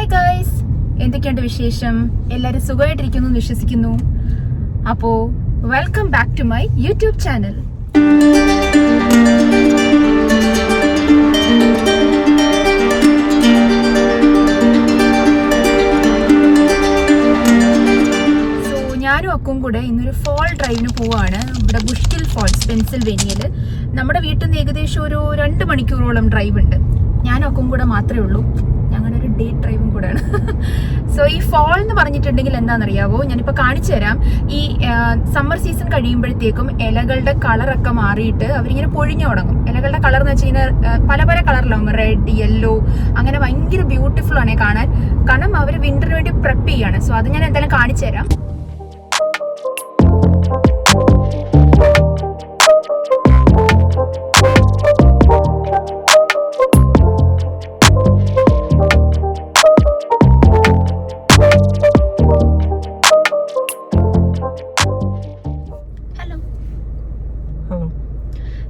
Hi guys, എന്തൊക്കെയുണ്ട് വിശേഷം? എല്ലാവരും സുഖമായിട്ടിരിക്കുന്നു എന്ന് വിശ്വസിക്കുന്നു. അപ്പോൾ welcome back to my YouTube channel. ഞാനും അക്കും കൂടെ ഇന്നൊരു ഫോൾ ഡ്രൈവിന് പോവാണ്. ഇവിടെ ബുഷ്കിൽ ഫോൾസ്, പെൻസിൽവേനിയയിൽ. നമ്മുടെ വീട്ടിൽ നിന്ന് ഏകദേശം ഒരു 2 മണിക്കൂറോളം ഡ്രൈവ് ഉണ്ട്. ഞാനും അക്കും കൂടെ മാത്രമേ ഉള്ളൂ. ഞങ്ങളുടെ ഒരു ഡേ ഡ്രൈവും കൂടെയാണ്. സോ ഈ ഫോൾ എന്ന് പറഞ്ഞിട്ടുണ്ടെങ്കിൽ എന്താണെന്നറിയാവോ? ഞാനിപ്പോൾ കാണിച്ചു തരാം. ഈ സമ്മർ സീസൺ കഴിയുമ്പോഴത്തേക്കും ഇലകളുടെ കളറൊക്കെ മാറിയിട്ട് അവരിങ്ങനെ പൊഴിഞ്ഞു തുടങ്ങും. ഇലകളുടെ കളർ എന്ന് വെച്ച് കഴിഞ്ഞാൽ പല പല കളറിലാവും, റെഡ്, യെല്ലോ, അങ്ങനെ ഭയങ്കര ബ്യൂട്ടിഫുൾ ആണ് കാണാൻ. കാരണം അവർ വിന്ററിന് വേണ്ടി പ്രെപ്പ് ചെയ്യാണ്. സോ അത് ഞാൻ എന്തായാലും കാണിച്ചു തരാം.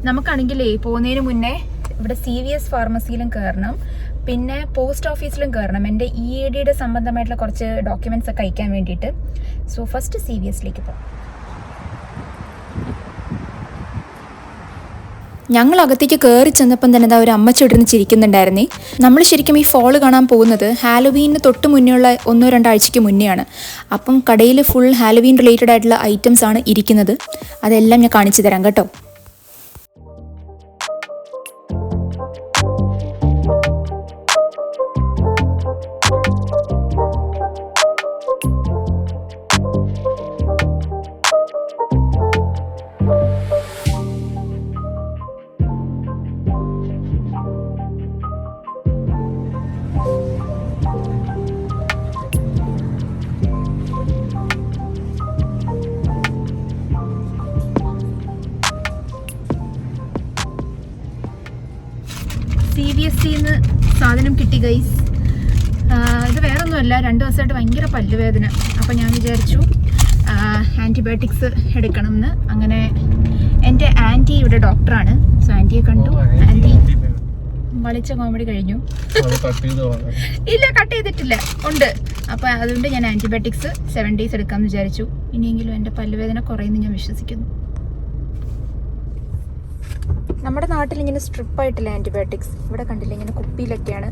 നമുക്കാണെങ്കിലേ പോകുന്നതിന് മുന്നേ ഇവിടെ CVS ഫാർമസിയിലും കയറണം, പിന്നെ പോസ്റ്റ് ഓഫീസിലും കയറണം. എൻ്റെ EADയുടെ സംബന്ധമായിട്ടുള്ള കുറച്ച് ഡോക്യുമെന്റ്സ് ഒക്കെ അയക്കാൻ വേണ്ടിയിട്ട്. സോ ഫസ്റ്റ് CVSയിലേക്ക് പോകാം. ഞങ്ങൾ അകത്തേക്ക് കയറി ചെന്നപ്പം തന്നെ എന്താ ഒരു അമ്മച്ചിട്ടിരുന്ന് ചിരിക്കുന്നുണ്ടായിരുന്നേ. നമ്മൾ ശരിക്കും ഈ ഫോൾ കാണാൻ പോകുന്നത് ഹാലോവീനിന് തൊട്ട് മുന്നേയുള്ള 1-2 ആഴ്ചയ്ക്ക് മുന്നെയാണ്. അപ്പം കടയിൽ ഫുൾ ഹാലോവീൻ റിലേറ്റഡ് ആയിട്ടുള്ള ഐറ്റംസ് ആണ് ഇരിക്കുന്നത്. അതെല്ലാം ഞാൻ കാണിച്ചു തരാം കേട്ടോ. CVSന്ന് സാധനം കിട്ടി ഗൈസ്. ഇത് വേറൊന്നുമല്ല, 2 ദിവസമായിട്ട് ഭയങ്കര പല്ലുവേദന. അപ്പോൾ ഞാൻ വിചാരിച്ചു ആൻറ്റിബയോട്ടിക്സ് എടുക്കണം എന്ന്. അങ്ങനെ എൻ്റെ ആൻറ്റി ഇവിടെ ഡോക്ടറാണ്. സോ ആൻറ്റിയെ കണ്ടു. ആൻറ്റി വളിച്ച കോമഡി കഴിഞ്ഞു. ഇല്ല, കട്ട് ചെയ്തിട്ടില്ല, ഉണ്ട്. അപ്പോൾ അതുകൊണ്ട് ഞാൻ ആൻറ്റിബയോട്ടിക്സ് 7 days എടുക്കാമെന്ന് വിചാരിച്ചു. ഇനിയെങ്കിലും എൻ്റെ പല്ലുവേദന കുറയുമെന്ന് ഞാൻ വിശ്വസിക്കുന്നു. നമ്മുടെ നാട്ടിൽ ഇങ്ങനെ സ്ട്രിപ്പായിട്ടില്ല ആൻറ്റിബയോട്ടിക്സ്. ഇവിടെ കണ്ടില്ല, ഇങ്ങനെ കുപ്പിയിലൊക്കെയാണ്.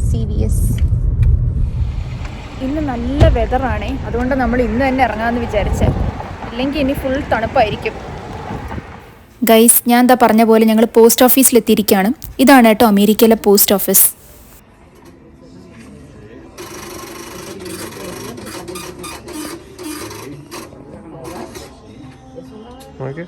CVS. ഇന്ന് നല്ല വെതറാണേ, അതുകൊണ്ട് നമ്മൾ ഇന്ന് തന്നെ ഇറങ്ങാമെന്ന് വിചാരിച്ചത്. ഇല്ലെങ്കിൽ ഇനി ഫുൾ തണുപ്പായിരിക്കും. ഗൈസ്, ഞാൻ എന്താ പറഞ്ഞ പോലെ ഞങ്ങൾ പോസ്റ്റ് ഓഫീസിലെത്തിയിരിക്കുകയാണ്. ഇതാണ് കേട്ടോ അമേരിക്കയിലെ പോസ്റ്റ് ഓഫീസ്. Okay.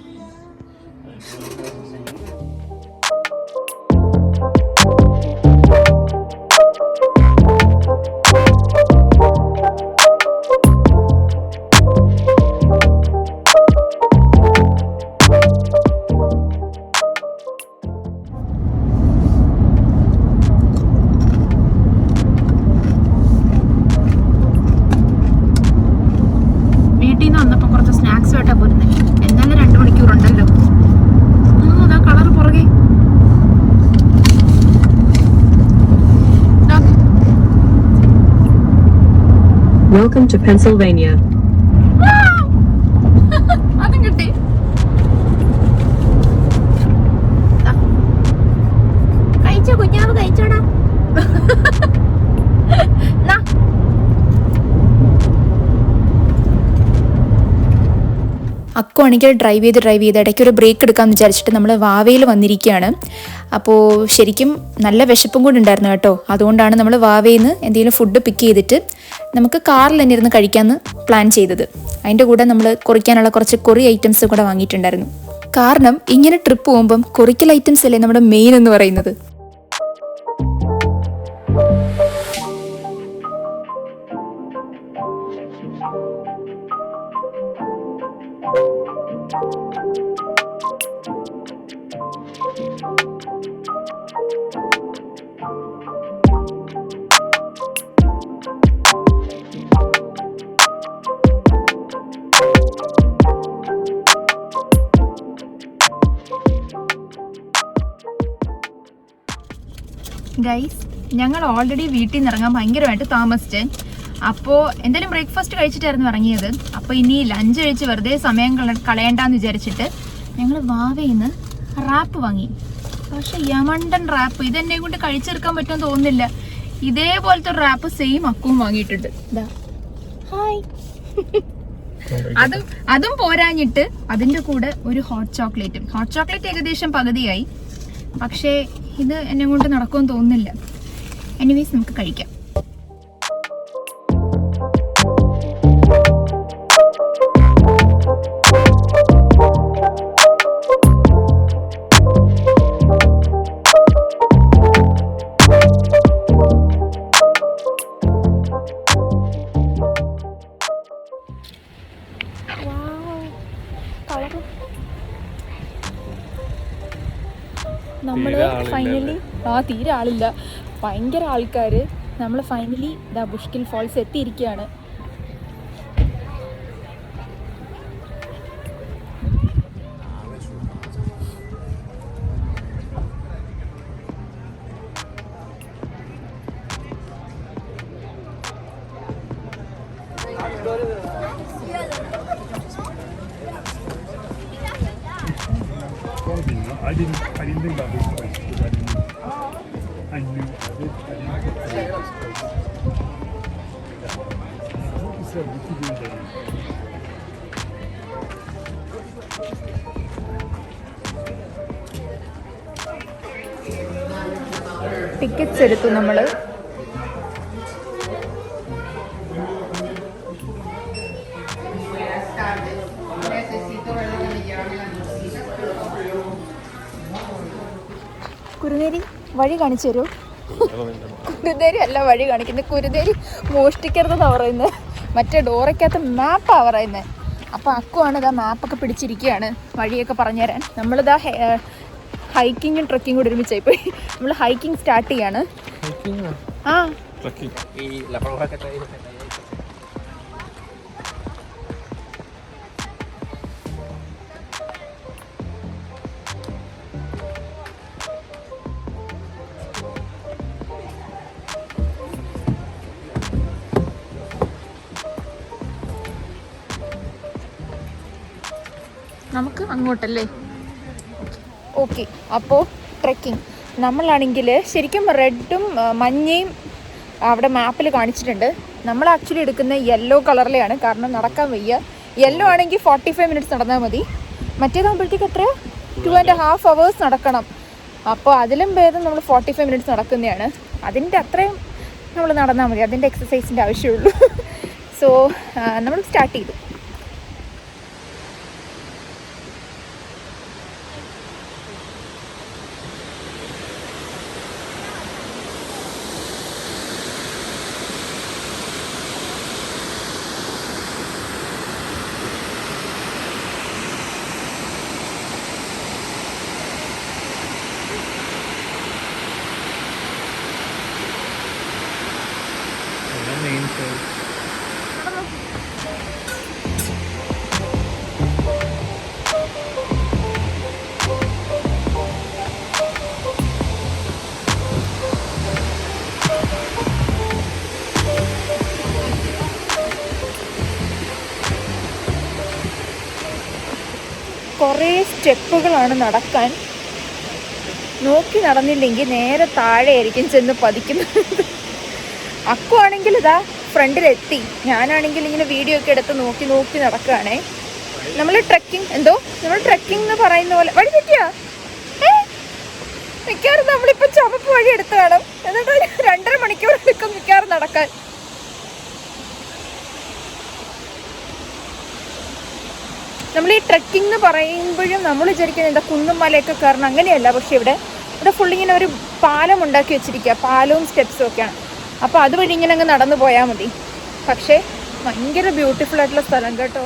വീട്ടിൽ നിന്ന് വന്നപ്പോൾ കുറച്ച് സ്നാക്സ് ആയിട്ടാണ് പോരുന്നത്. എന്നാലും 2 മണിക്കൂറുണ്ടല്ലോ. അതാ കളർ പുറകെ. Welcome to Pennsylvania. അതും കിട്ടി. കഴിച്ചോ കുഞ്ഞാവ്, കഴിച്ചോടാ. അക്കുവാണെങ്കിൽ ഡ്രൈവ് ചെയ്ത് ഇടയ്ക്കൊരു ബ്രേക്ക് എടുക്കാമെന്ന് വിചാരിച്ചിട്ട് നമ്മൾ വാവയിൽ വന്നിരിക്കുകയാണ്. അപ്പോൾ ശരിക്കും നല്ല വിശപ്പും കൂടി ഉണ്ടായിരുന്നു കേട്ടോ. അതുകൊണ്ടാണ് നമ്മൾ വാവയിൽ നിന്ന് എന്തെങ്കിലും ഫുഡ് പിക്ക് ചെയ്തിട്ട് നമുക്ക് കാറിൽ തന്നെ ഇരുന്ന് കഴിക്കാമെന്ന് പ്ലാൻ ചെയ്തത്. അതിൻ്റെ കൂടെ നമ്മൾ കുറിക്കാനുള്ള കുറച്ച് കൊറി ഐറ്റംസ് കൂടെ വാങ്ങിയിട്ടുണ്ടായിരുന്നു. കാരണം ഇങ്ങനെ ട്രിപ്പ് പോകുമ്പം കൊറിക്കൽ ഐറ്റംസ് അല്ലേ നമ്മുടെ മെയിൻ എന്ന് പറയുന്നത്. ഗൈസ്, ഞങ്ങൾ ഓൾറെഡി വീട്ടിൽ നിന്ന് ഇറങ്ങാൻ ഭയങ്കരമായിട്ട് താമസിച്ചേ. അപ്പോൾ എന്തായാലും ബ്രേക്ക്ഫാസ്റ്റ് കഴിച്ചിട്ടായിരുന്നു ഇറങ്ങിയത്. അപ്പോൾ ഇനി ലഞ്ച് കഴിച്ച് വെറുതെ സമയം കളയണ്ടെന്ന് വിചാരിച്ചിട്ട് ഞങ്ങൾ വാവയിന്ന് റാപ്പ് വാങ്ങി. പക്ഷെ യമണ്ടൻ റാപ്പ്, ഇതെന്നെ കൊണ്ട് കഴിച്ചെടുക്കാൻ പറ്റുമെന്ന് തോന്നുന്നില്ല. ഇതേപോലത്തെ ഒരു റാപ്പ് സെയിം അക്കുവും വാങ്ങിയിട്ടുണ്ട്. ഹായ്. അതും പോരാഞ്ഞിട്ട് അതിൻ്റെ കൂടെ ഒരു ഹോട്ട് ചോക്ലേറ്റും. ഹോട്ട് ചോക്ലേറ്റ് ഏകദേശം പകുതിയായി, പക്ഷേ ഇത് എന്നെ കൊണ്ട് നടക്കുമെന്ന് തോന്നുന്നില്ല. എനിവേസ് നമുക്ക് കഴിക്കാം. നമ്മള് ഫൈനലി തീരെ ആളില്ല, ഭയങ്കര ആൾക്കാർ. നമ്മൾ ഫൈനലി ബുഷ്കിൽ ഫോൾസ് എത്തിയിരിക്കുകയാണ്. I didn't think about this place because I knew of it. I didn't think about this place. What you said, we could do that. Tickets എടുത്തു നമ്മൾ. കുരുനേരി വഴി കാണിച്ചു തരുമോ? കുരുനേരി അല്ല വഴി കാണിക്കുന്നത്, കുരുനേരി മോഷ്ടിക്കരുതെന്നാണ് പറയുന്നത്. മറ്റേ ഡോറയ്ക്കകത്ത് മാപ്പാണ് പറയുന്നത്. അപ്പോൾ അക്കുവാണ് ഇതാ മാപ്പൊക്കെ പിടിച്ചിരിക്കുകയാണ് വഴിയൊക്കെ പറഞ്ഞുതരാൻ. നമ്മളിതാ ഹൈക്കിങ്ങും ട്രക്കിങ്ങും കൂടെ ഒരുമിച്ചായി പോയി. നമ്മൾ ഹൈക്കിംഗ് സ്റ്റാർട്ട് ചെയ്യാണ്. ആ നമുക്ക് അങ്ങോട്ടല്ലേ? ഓക്കെ. അപ്പോൾ ട്രെക്കിംഗ് നമ്മളാണെങ്കിൽ ശരിക്കും റെഡും മഞ്ഞയും അവിടെ മാപ്പിൽ കാണിച്ചിട്ടുണ്ട്. നമ്മൾ ആക്ച്വലി എടുക്കുന്ന യെല്ലോ കളറിലെയാണ്, കാരണം നടക്കാൻ വയ്യ. യെല്ലോ ആണെങ്കിൽ 45 മിനിറ്റ്സ് നടന്നാൽ മതി. മറ്റേതാകുമ്പോഴത്തേക്ക് എത്രയോ 2.5 hours നടക്കണം. അപ്പോൾ അതിലും ഭേദം നമ്മൾ 45 മിനിറ്റ്സ് നടക്കുന്നതാണ്. അതിൻ്റെ അത്രയും നമ്മൾ നടന്നാൽ മതി, അതിൻ്റെ എക്സസൈസിൻ്റെ ആവശ്യമുള്ളൂ. സോ നമ്മൾ സ്റ്റാർട്ട് ചെയ്തു. കുറേ സ്റ്റെപ്പുകളാണ് നടക്കാൻ. നോക്കി നടന്നില്ലെങ്കിൽ നേരെ താഴെയായിരിക്കും ചെന്ന് പതിക്കുന്നത്. അക്കു ആണെങ്കിൽ ഇതാ ഫ്രണ്ടിലെത്തി, ഞാനാണെങ്കിൽ ഇങ്ങനെ വീഡിയോ ഒക്കെ എടുത്ത് നോക്കി നോക്കി നടക്കുകയാണേ. നമ്മൾ ട്രെക്കിംഗ് എന്ന് പറയുന്ന പോലെ വഴി തെറ്റിയാ മിക്കവാറും നമ്മളിപ്പോൾ ചുമപ്പ് വഴി എടുത്ത് വേണം, എന്നിട്ട് 2.5 മണിക്കൂർ എടുക്കും മിക്കവാറും നടക്കാൻ. നമ്മൾ ഈ ട്രെക്കിംഗ് എന്ന് പറയുമ്പോഴും നമ്മൾ വിചാരിക്കുന്നത് എന്താ കുന്നും മലയൊക്കെ കയറണം, അങ്ങനെയല്ല. പക്ഷെ ഇവിടെ ഫുള്ളിങ്ങനെ ഒരു പാലം ഉണ്ടാക്കി വെച്ചിരിക്കുക, പാലവും സ്റ്റെപ്സും ഒക്കെയാണ്. അപ്പോൾ അതുവഴി ഇങ്ങനെ അങ്ങ് നടന്നു പോയാൽ മതി. പക്ഷേ ഭയങ്കര ബ്യൂട്ടിഫുൾ ആയിട്ടുള്ള സ്ഥലം കേട്ടോ.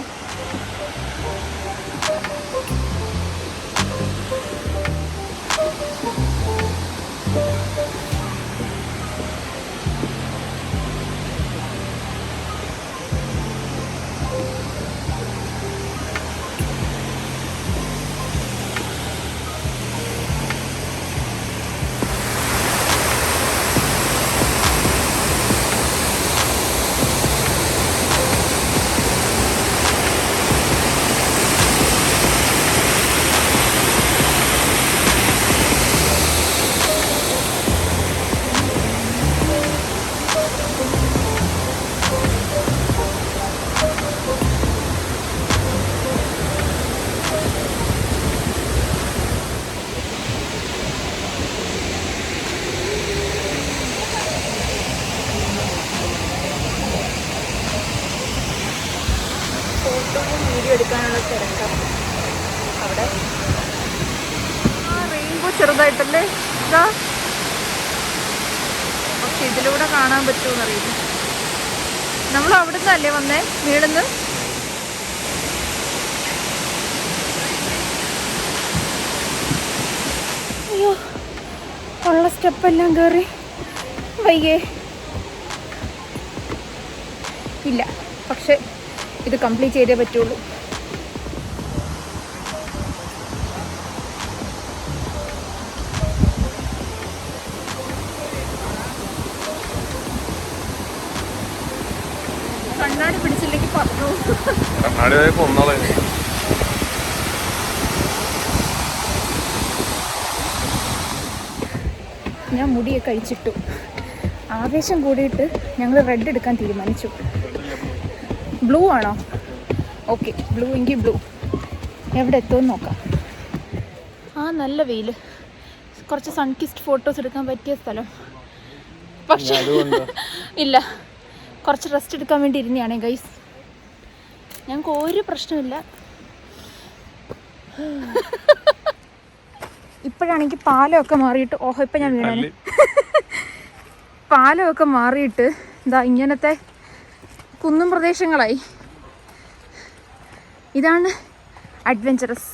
പക്ഷെ ഇതിലൂടെ കാണാൻ പറ്റുമെന്ന് അറിയില്ല. നമ്മൾ അവിടുന്ന് അല്ലേ വന്നേ, വീടുന്ന്. അയ്യോ, ഉള്ള സ്റ്റെപ്പെല്ലാം കയറി വയ്യേ. ഇല്ല, പക്ഷെ ഇത് കംപ്ലീറ്റ് ചെയ്തേ പറ്റുള്ളൂ. കണ്ണാടി പിടിച്ചില്ലെങ്കിൽ പറഞ്ഞു. ഞാൻ മുടിയൊക്കെ അഴിച്ചിട്ടു. ആവേശം കൂടിയിട്ട് ഞങ്ങൾ റെഡ് എടുക്കാൻ തീരുമാനിച്ചു. ബ്ലൂ ആണോ? ഓക്കെ, ബ്ലൂ എങ്കിൽ ബ്ലൂ. എവിടെ എത്തുമെന്ന് നോക്കാം. ആ, നല്ല വെയിൽ. കുറച്ച് സൺകിസ്ഡ് ഫോട്ടോസ് എടുക്കാൻ പറ്റിയ സ്ഥലം. പക്ഷേ ഇല്ല, കുറച്ച് റെസ്റ്റ് എടുക്കാൻ വേണ്ടി ഇരുന്നയാണേ ഗൈസ്. ഞങ്ങൾക്ക് ഒരു പ്രശ്നമില്ല. ഇപ്പോഴാണെങ്കിൽ പാലമൊക്കെ മാറിയിട്ട്, ഓഹോ ഇപ്പം ഞാൻ വീണേ. പാലമൊക്കെ മാറിയിട്ട് എന്താ ഇങ്ങനത്തെ കുന്നും പ്രദേശങ്ങളായി. ഇതാണ് അഡ്വെഞ്ചറസ്.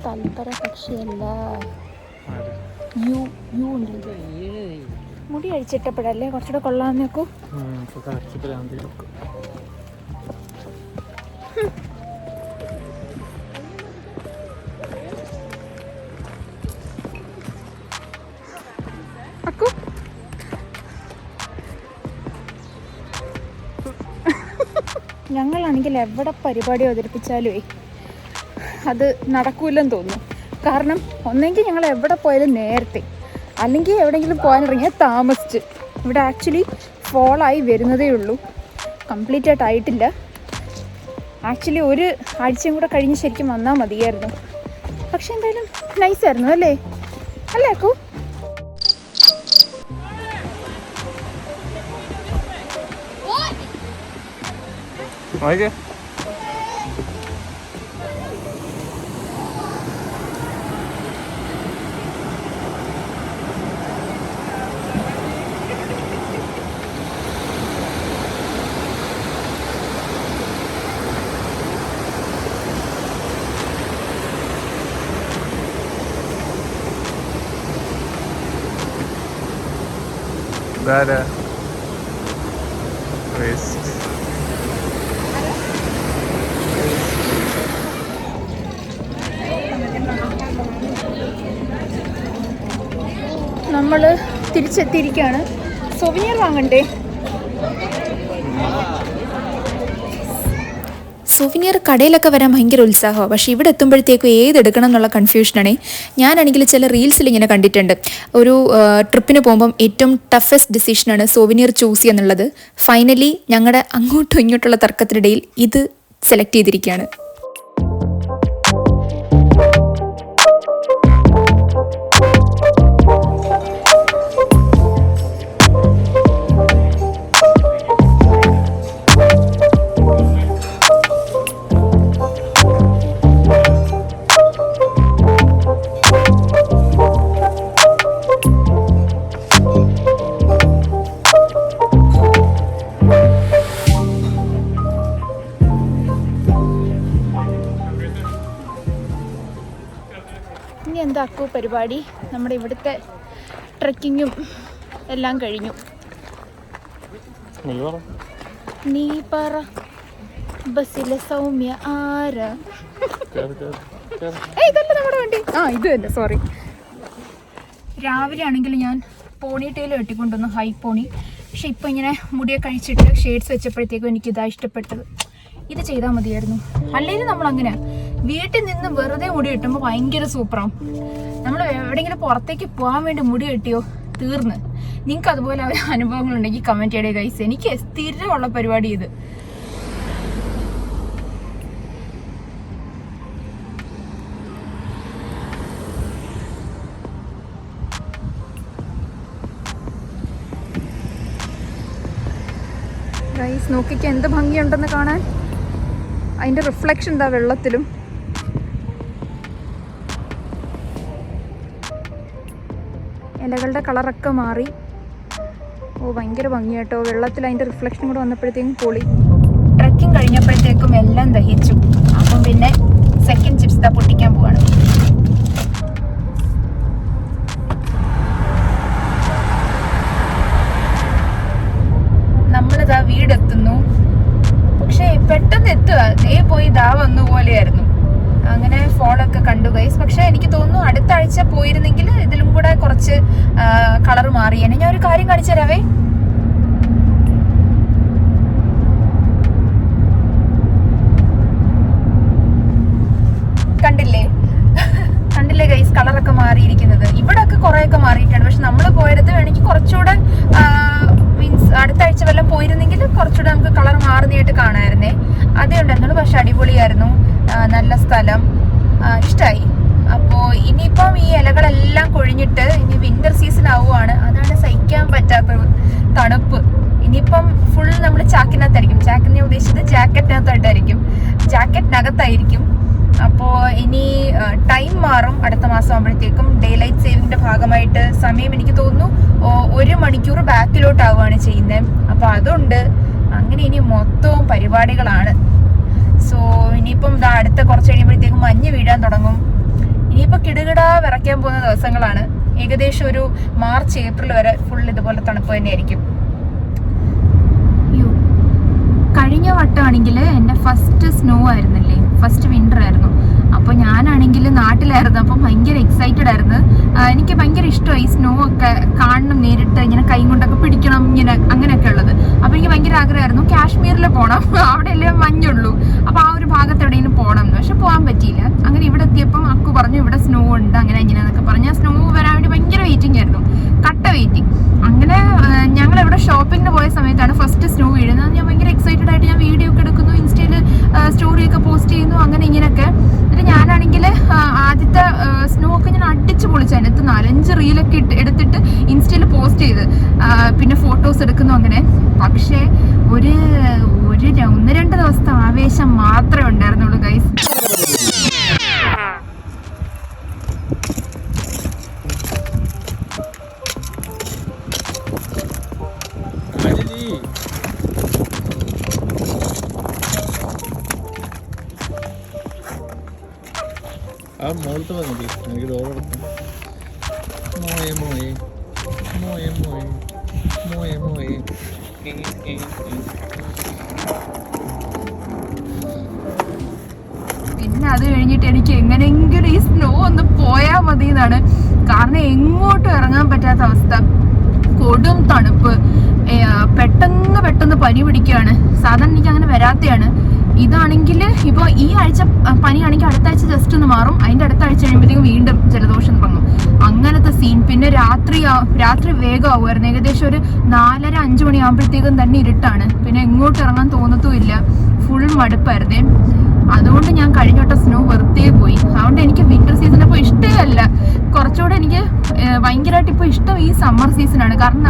തൽപര പക്ഷിയല്ല, യു ഉണ്ട്. മുടി അഴിച്ചിട്ടപ്പോഴല്ലേ കുറച്ചുകൂടെ കൊള്ളാന്ന് നോക്കൂ. അക്കു ഞങ്ങളാണെങ്കിൽ എവിടെ പരിപാടി അവതരിപ്പിച്ചാലേ അത് നടക്കൂലെന്ന് തോന്നുന്നു. കാരണം ഒന്നെങ്കിൽ ഞങ്ങൾ എവിടെ പോയാലും നേരത്തെ, അല്ലെങ്കിൽ എവിടെയെങ്കിലും പോകാനിറങ്ങിയാൽ താമസിച്ച്. ഇവിടെ ആക്ച്വലി ഫോളായി വരുന്നതേ ഉള്ളൂ, കംപ്ലീറ്റ് ആയിട്ടില്ല. ആക്ച്വലി ഒരു ആഴ്ചയും കൂടെ കഴിഞ്ഞ് ശരിക്കും വന്നാൽ മതിയായിരുന്നു. പക്ഷെ എന്തായാലും നൈസായിരുന്നു അല്ലേ? അല്ലേ അക്കു? നമ്മൾ തിരിച്ചെത്തിയിരിക്കുകയാണ്. സൊവനിയർ വാങ്ങണ്ടേ? സൂവിനിയർ കടയിലൊക്കെ വരാൻ ഭയങ്കര ഉത്സാഹമാണ്. പക്ഷേ ഇവിടെ എത്തുമ്പോഴത്തേക്കും ഏതെടുക്കണം എന്നുള്ള കൺഫ്യൂഷനാണേ. ഞാനാണെങ്കിൽ ചില റീൽസിൽ ഇങ്ങനെ കണ്ടിട്ടുണ്ട്, ഒരു ട്രിപ്പിന് പോകുമ്പം ഏറ്റവും ടഫസ്റ്റ് ഡിസിഷനാണ് സൂവിനിയർ ചൂസ് ചെയ്യുക എന്നുള്ളത്. ഫൈനലി ഞങ്ങളുടെ അങ്ങോട്ടും ഇങ്ങോട്ടുള്ള തർക്കത്തിനിടയിൽ ഇത് സെലക്ട് ചെയ്തിരിക്കുകയാണ്. ഇനി എന്താ അക്കു പരിപാടി? നമ്മുടെ ഇവിടുത്തെ ട്രെക്കിങ്ങും എല്ലാം കഴിഞ്ഞു. നീ പറ ബസ്സിലെ സൗമ്യ ആരാ? ഇതല്ല നമ്മുടെ വണ്ടി. ഇത് തന്നെ, സോറി. രാവിലെ ആണെങ്കിൽ ഞാൻ പോണി ടെയിൽ വെട്ടിക്കൊണ്ടുവന്നു, ഹൈ പോണി. പക്ഷെ ഇപ്പം ഇങ്ങനെ മുടിയൊക്കെ കഴിച്ചിട്ട് ഷെയ്ഡ്സ് വെച്ചപ്പോഴത്തേക്കും എനിക്കിതാ ഇഷ്ടപ്പെട്ടത്. ഇത് ചെയ്താൽ മതിയായിരുന്നു. അല്ലെങ്കിൽ നമ്മളങ്ങനെ വീട്ടിൽ നിന്ന് വെറുതെ മുടി കെട്ടുമ്പോൾ ഭയങ്കര സൂപ്പറാവും. നമ്മൾ എവിടെയെങ്കിലും പുറത്തേക്ക് പോകാൻ വേണ്ടി മുടി കെട്ടിയോ തീർന്ന്. നിങ്ങൾക്ക് അതുപോലെ അനുഭവങ്ങളുണ്ടെങ്കിൽ കമന്റ് ചെയ്യണേ ഗൈസ്. എനിക്ക് സ്ഥിരമുള്ള പരിപാടി ഇത്. ഗൈസ് നോക്കിക്ക് എന്ത് ഭംഗിയുണ്ടെന്ന് കാണാൻ. അതിന്റെ റിഫ്ലക്ഷൻ എന്താ വെള്ളത്തിലും. ഇലകളുടെ കളറൊക്കെ മാറി. ഓ ഭയങ്കര ഭംഗിയാട്ടോ. വെള്ളത്തിൽ അതിന്റെ റിഫ്ലക്ഷൻ കൂടെ വന്നപ്പോഴത്തേക്കും പൊളി. ട്രക്കിംഗ് കഴിഞ്ഞപ്പോഴത്തേക്കും എല്ലാം ദഹിച്ചു. അപ്പം പിന്നെ സെക്കൻഡ് ചിപ്സ് പൊട്ടിക്കാൻ പോവാണ്. നമ്മളിതാ വീടെത്തുന്നു. പക്ഷെ പെട്ടെന്ന് എത്തുക പോയി വന്നു പോലെയായിരുന്നു. അങ്ങനെ ഫോളൊക്കെ കണ്ടു ഗൈസ്. പക്ഷെ എനിക്ക് തോന്നുന്നു അടുത്ത ആഴ്ച പോയിരുന്നെങ്കിൽ ഇതിലും കൂടെ കുറച്ച് കളർ മാറിയേനെ. ഞാൻ ഒരു കാര്യം കാണിച്ചു തരാവേ. കണ്ടില്ലേ ഗൈസ് കളറൊക്കെ മാറിയിരിക്കുന്നത്. ഇവിടെ ഒക്കെ കുറെയൊക്കെ മാറിയിട്ടുണ്ട്. പക്ഷെ നമ്മൾ പോയത് വേണമെങ്കിൽ കുറച്ചുകൂടെ മീൻസ് അടുത്ത ആഴ്ച വല്ലതും പോയിരുന്നെങ്കിൽ കുറച്ചുകൂടെ നമുക്ക് കളർ മാറുന്നതായിട്ട് കാണാമായിരുന്നേ. അതേ ഉണ്ടായിരുന്നുള്ളൂ. പക്ഷെ അടിപൊളിയായിരുന്നു. നല്ല സ്ഥലം, ഇഷ്ടമായി. അപ്പോൾ ഇനിയിപ്പം ഈ ഇലകളെല്ലാം കൊഴിഞ്ഞിട്ട് ഇനി വിന്റർ സീസൺ ആവുകയാണ്. അതാണ് സഹിക്കാൻ പറ്റാത്ത തണുപ്പ്. ഇനിയിപ്പം ഫുൾ നമ്മൾ ചാക്കിനകത്തായിരിക്കും. ചാക്കിനെ ഉദ്ദേശിച്ചത് ജാക്കറ്റിനകത്തായിരിക്കും. അപ്പോൾ ഇനി ടൈം മാറും. അടുത്ത മാസം ആകുമ്പോഴത്തേക്കും ഡേ ലൈറ്റ് സേവിങ്ങിന്റെ ഭാഗമായിട്ട് സമയം എനിക്ക് തോന്നുന്നു 1 മണിക്കൂർ ബാക്കിലോട്ടാവുകയാണ് ചെയ്യുന്നത്. അപ്പോൾ അതുണ്ട്. അങ്ങനെ ഇനി മൊത്തവും പരിപാടികളാണ്. സോ ഇനിയിപ്പം അടുത്ത കുറച്ച് കഴിയുമ്പോഴത്തേക്കും മഞ്ഞ് വീഴാൻ തുടങ്ങും. ഇനിയിപ്പോൾ കിടുകിടാ വിറയ്ക്കാൻ പോകുന്ന ദിവസങ്ങളാണ്. ഏകദേശം ഒരു മാർച്ച് ഏപ്രിൽ വരെ ഫുൾ ഇതുപോലെ തണുപ്പ് തന്നെയായിരിക്കും. കഴിഞ്ഞ വട്ടമാണെങ്കിൽ എൻ്റെ ഫസ്റ്റ് സ്നോ ആയിരുന്നില്ലേ, ഫസ്റ്റ് വിൻ്റർ ആയിരുന്നു. അപ്പോൾ ഞാനാണെങ്കിൽ നാട്ടിലായിരുന്നു. അപ്പം ഭയങ്കര എക്സൈറ്റഡ് ആയിരുന്നു. എനിക്ക് ഭയങ്കര ഇഷ്ടമായി സ്നോ ഒക്കെ കാണണം, നേരിട്ട് ഇങ്ങനെ കൈ കൊണ്ടൊക്കെ പിടിക്കണം, ഇങ്ങനെ അങ്ങനെയൊക്കെ ഉള്ളത്. അപ്പോൾ എനിക്ക് ഭയങ്കര ആഗ്രഹമായിരുന്നു കാശ്മീരിൽ പോകണം. അവിടെ എല്ലാം മഞ്ഞുള്ളൂ. അപ്പോൾ ആ ഒരു ഭാഗത്ത് എവിടെയെങ്കിലും പോകണം എന്ന്. പക്ഷെ പോകാൻ പറ്റിയില്ല. അങ്ങനെ ഇവിടെ എത്തിയപ്പം അക്കു പറഞ്ഞു ഇവിടെ സ്നോ ഉണ്ട് അങ്ങനെ ഇങ്ങനെയെന്നൊക്കെ പറഞ്ഞാൽ സ്നോ വരാൻ വേണ്ടി ഭയങ്കര വെയിറ്റിംഗ് ആയിരുന്നു, കട്ട വെയിറ്റിംഗ്. അങ്ങനെ ഞങ്ങൾ ഇവിടെ ഷോപ്പിങ്ങിന് പോയ സമയത്താണ് ഫസ്റ്റ് സ്നോ വീഴുന്നത്. ഞാൻ ഭയങ്കര എക്സൈറ്റഡ് ആയിട്ട് ഞാൻ വീഡിയോ ഒക്കെ എടുക്കുന്നു, ഇൻസ്റ്റയിൽ സ്റ്റോറിയൊക്കെ പോസ്റ്റ് ചെയ്യുന്നു, അങ്ങനെ ഇങ്ങനെയൊക്കെ. എന്നിട്ട് ഞാനാണെങ്കിൽ ആദ്യത്തെ സ്നോ ഒക്കെ ഞാൻ അടിച്ചു പൊളിച്ചു. അതിനകത്ത് 4-5 റീലൊക്കെ എടുത്തിട്ട് ഇൻസ്റ്റയിൽ പോസ്റ്റ് ചെയ്ത് പിന്നെ ഫോട്ടോസ് എടുക്കുന്നു അങ്ങനെ. പക്ഷേ ഒരു 1-2 ദിവസത്തെ ആവേശം മാത്രമേ ഉണ്ടായിരുന്നുള്ളൂ ഗൈസ്. ആ മോളത്ത് വന്നില്ലേ എനിക്ക് ഡോറെടുക്കും. മോയെ മോയെ മോയെ മോയെ മോയെ മോയെ. പിന്നെ അത് കഴിഞ്ഞിട്ട് എനിക്ക് എങ്ങനെയെങ്കിലും ഈ സ്നോ ഒന്ന് പോയാൽ മതി എന്നാണ്. കാരണം എങ്ങോട്ടും ഇറങ്ങാൻ പറ്റാത്ത അവസ്ഥ, കൊടും തണുപ്പ്, പെട്ടെന്ന് പനി പിടിക്കുകയാണ്. സാധാരണ എനിക്ക് അങ്ങനെ വരാത്തതാണ്. ഇതാണെങ്കിൽ ഇപ്പോൾ ഈ ആഴ്ച പനിയാണെങ്കിൽ അടുത്ത ആഴ്ച ജസ്റ്റ് ഒന്ന് മാറും. അതിൻ്റെ അടുത്ത ആഴ്ച കഴിയുമ്പോഴത്തേക്കും വീണ്ടും ജലദോഷം തുടങ്ങും. അങ്ങനത്തെ സീൻ. പിന്നെ രാത്രി വേഗമാവുമായിരുന്നു. ഏകദേശം ഒരു 4:30-5 മണിയാകുമ്പോഴത്തേക്കും തന്നെ ഇരുട്ടാണ്. പിന്നെ എങ്ങോട്ട് ഇറങ്ങാൻ തോന്നത്തുമില്ല. ഫുൾ മടുപ്പായിരുന്നേ. അതുകൊണ്ട് ഞാൻ കഴിഞ്ഞോട്ട സ്നോ വെറുതെ പോയി. അതുകൊണ്ട് എനിക്ക് വിന്റർ സീസൺ ഇപ്പോൾ ഇഷ്ടമല്ല. കുറച്ചുകൂടെ എനിക്ക് ഭയങ്കരമായിട്ട് ഇപ്പോൾ ഇഷ്ടം ഈ സമ്മർ സീസണാണ്. കാരണം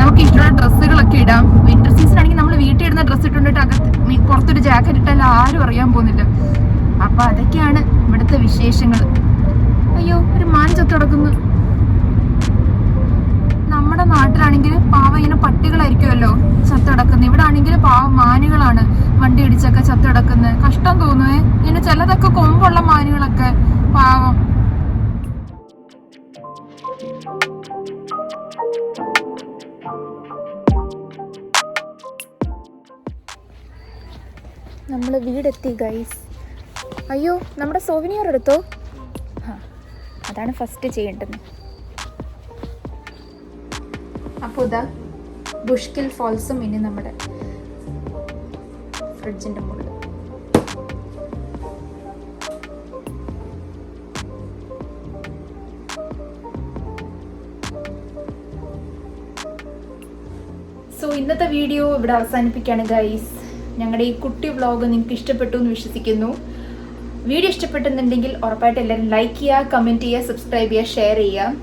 നമുക്ക് ഇഷ്ടമുള്ള ഡ്രസ്സുകളൊക്കെ ഇടാം. വിന്റർ സീസൺ ആണെങ്കിൽ നമ്മൾ വീട്ടിൽ ഇടുന്ന ഡ്രസ്സ് ഇട്ടുകൊണ്ടിട്ട് പുറത്തൊരു ജാക്കറ്റ് ഇട്ടാൽ ആരും അറിയാൻ പോകുന്നില്ല. അപ്പോൾ അതൊക്കെയാണ് ഇവിടുത്തെ വിശേഷങ്ങൾ. അയ്യോ ഒരു മാൻ ചത്തു കിടക്കുന്നു. നമ്മുടെ നാട്ടിലാണെങ്കിൽ പാവം ഇങ്ങനെ പട്ടികളായിരിക്കുമല്ലോ ചത്തടക്കുന്നത്. ഇവിടെ ആണെങ്കിൽ പാവം മാനുകളാണ് വണ്ടി ഇടിച്ചൊക്കെ ചത്തടക്കുന്നത്. കഷ്ടം തോന്നുവേ. ഇങ്ങനെ ചിലതൊക്കെ കൊമ്പുള്ള മാനുകളൊക്കെ പാവം. നമ്മൾ വീടെത്തി ഗൈസ്. അയ്യോ നമ്മുടെ സോവിനിയർ എടുത്തോ? അതാണ് ഫസ്റ്റ് ചെയ്യേണ്ടത്. അപ്പോൾ ഇതാ ബുഷ്കിൽ ഫോൾസും ഇനി നമ്മുടെ ഫ്രിഡ്ജിൻ്റെ മുകളിൽ. ഇന്നത്തെ വീഡിയോ ഇവിടെ അവസാനിപ്പിക്കുകയാണ് ഗൈസ്. ഞങ്ങളുടെ ഈ കുട്ടി വ്ളോഗ് നിങ്ങൾക്ക് ഇഷ്ടപ്പെട്ടു എന്ന് വിശ്വസിക്കുന്നു. വീഡിയോ ഇഷ്ടപ്പെട്ടെന്നുണ്ടെങ്കിൽ ഉറപ്പായിട്ട് എല്ലാവരും ലൈക്ക് ചെയ്യുക, കമൻറ്റ് ചെയ്യുക, സബ്സ്ക്രൈബ് ചെയ്യുക, ഷെയർ ചെയ്യുക.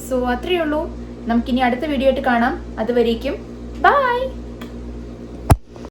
സോ അത്രയേ ഉള്ളൂ. നമുക്കിനി അടുത്ത വീഡിയോ ആയിട്ട് കാണാം. അതുവരേക്കും ബൈ.